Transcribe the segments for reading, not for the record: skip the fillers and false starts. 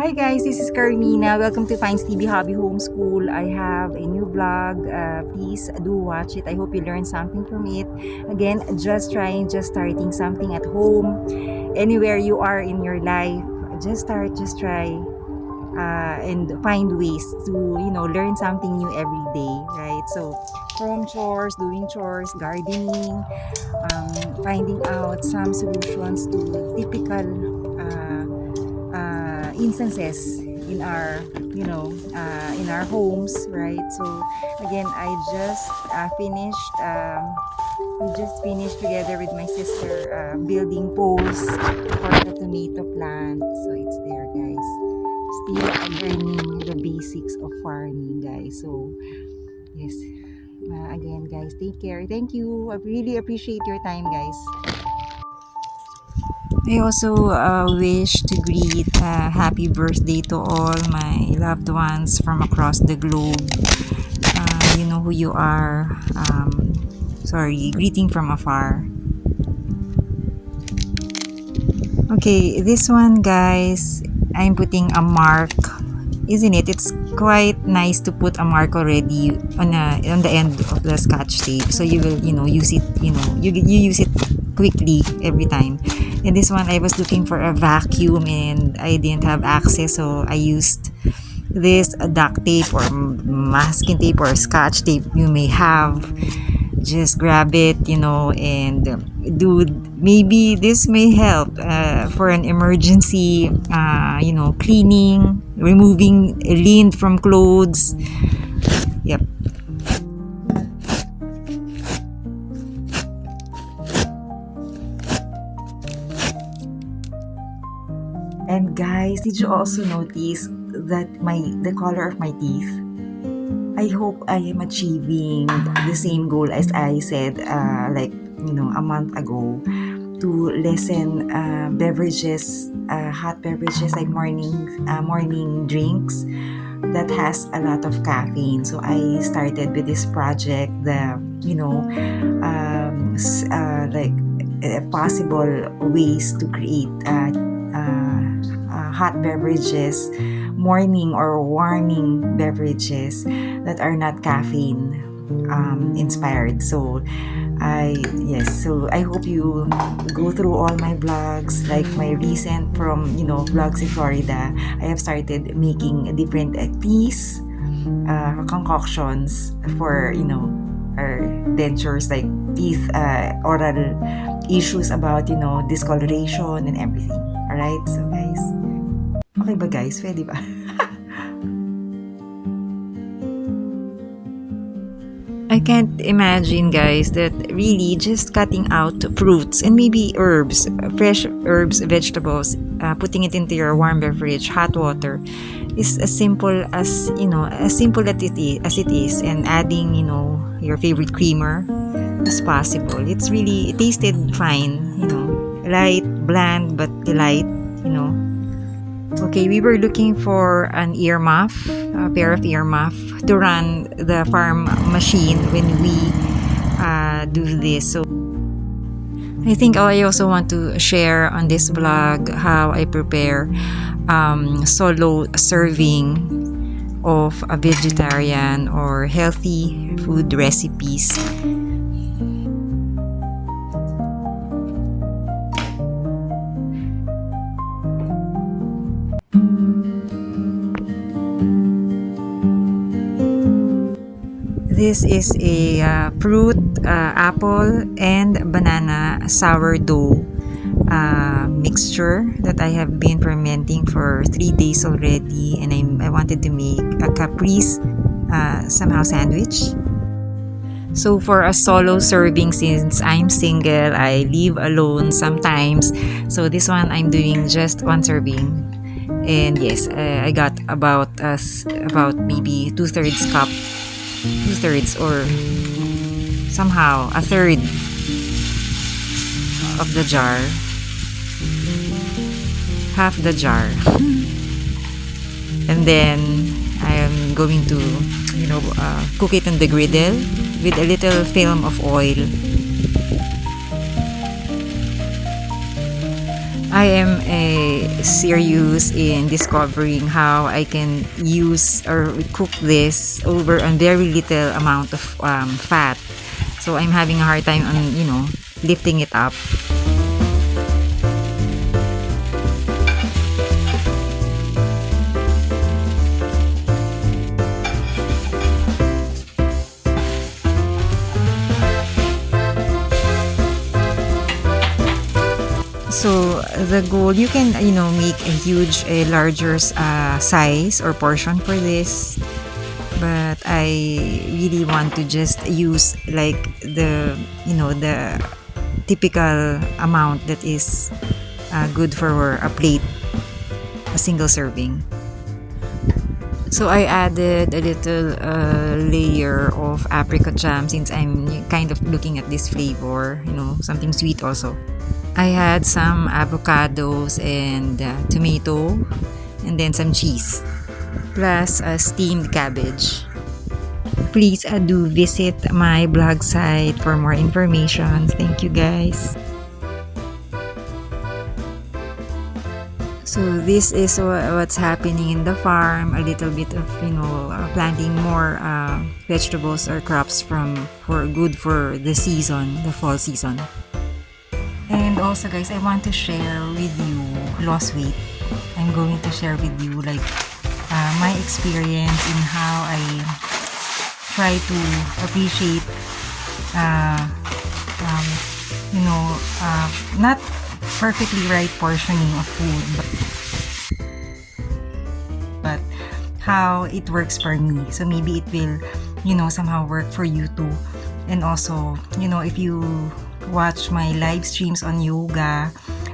Hi guys, this is Carmina. Welcome to Pines TV Hobby Homeschool. I have a new vlog. Please do watch it. I hope you learned something from it. Again, just starting something at home. Anywhere you are in your life, just try, and find ways to, learn something new every day, right? So, from chores, doing chores, gardening, finding out some solutions to typical instances in our homes, right? So again, I just finished we just finished together with my sister building poles for the tomato plant. So it's there, guys. Still learning the basics of farming, guys. So yes, again, guys, take care. Thank you. I really appreciate your time, guys. I also wish to greet happy birthday to all my loved ones from across the globe. You know who you are. Greeting from afar. Okay, this one, guys, I'm putting a mark. Isn't it? It's quite nice to put a mark already on the end of the scotch tape, so you will use it. You use it quickly every time. And this one, I was looking for a vacuum and I didn't have access, so I used this duct tape or masking tape or scotch tape you may have. Just grab it, and do, maybe this may help for an emergency, cleaning, removing lint from clothes. Yep. And guys, did you also notice that the color of my teeth? I hope I am achieving the same goal as I said a month ago, to lessen beverages, hot beverages like morning drinks that has a lot of caffeine. So I started with this project, the possible ways to create hot beverages, morning or warming beverages that are not caffeine inspired. So I hope you go through all my vlogs, like my recent from vlogs in Florida. I have started making different teas, concoctions for our dentures, like teeth, oral issues about discoloration and everything. All right, so guys, okay ba guys? Pwede ba? I can't imagine, guys, that really just cutting out fruits and maybe herbs, fresh herbs, vegetables, putting it into your warm beverage, hot water, is as simple as it is, and adding your favorite creamer as possible. It tasted fine, light, bland, but delight. Okay, we were looking for a pair of earmuff to run the farm machine when we do this. So I think I also want to share on this vlog how I prepare solo serving of a vegetarian or healthy food recipes. This is a fruit, apple, and banana sourdough mixture that I have been fermenting for 3 days already, and I wanted to make a caprese somehow sandwich. So for a solo serving, since I'm single, I live alone sometimes. So this one I'm doing just one serving. And yes, I got about maybe 2/3 cup. 2/3 or somehow a third of the jar, half the jar. And then I am going to cook it on the griddle with a little film of oil. I am serious in discovering how I can use or cook this over a very little amount of fat. So I'm having a hard time on, lifting it up. So the goal, you can, make a huge, a larger size or portion for this. But I really want to just use like the typical amount that is good for a plate, a single serving. So I added a little layer of apricot jam since I'm kind of looking at this flavor, something sweet also. I had some avocados and tomato, and then some cheese, plus steamed cabbage. Please do visit my blog site for more information. Thank you, guys. So this is what's happening in the farm. A little bit of planting more vegetables or crops for good for the season, the fall season. And also, guys, I want to share with you lost weight. I'm going to share with you like my experience in how I try to appreciate not perfectly right portioning of food, but how it works for me. So maybe it will somehow work for you too. And also, if you watch my live streams on yoga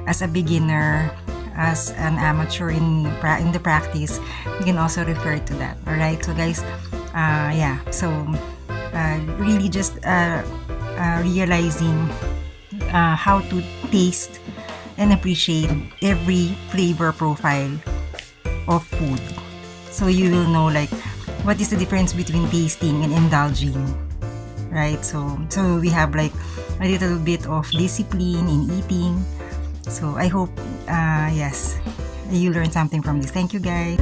as a beginner, as an amateur in the practice, you can also refer to that. All right, so guys, really just realizing how to taste and appreciate every flavor profile of food, so you will know like what is the difference between tasting and indulging, right? So we have like a little bit of discipline in eating. So I hope yes, you learned something from this. Thank you, guys.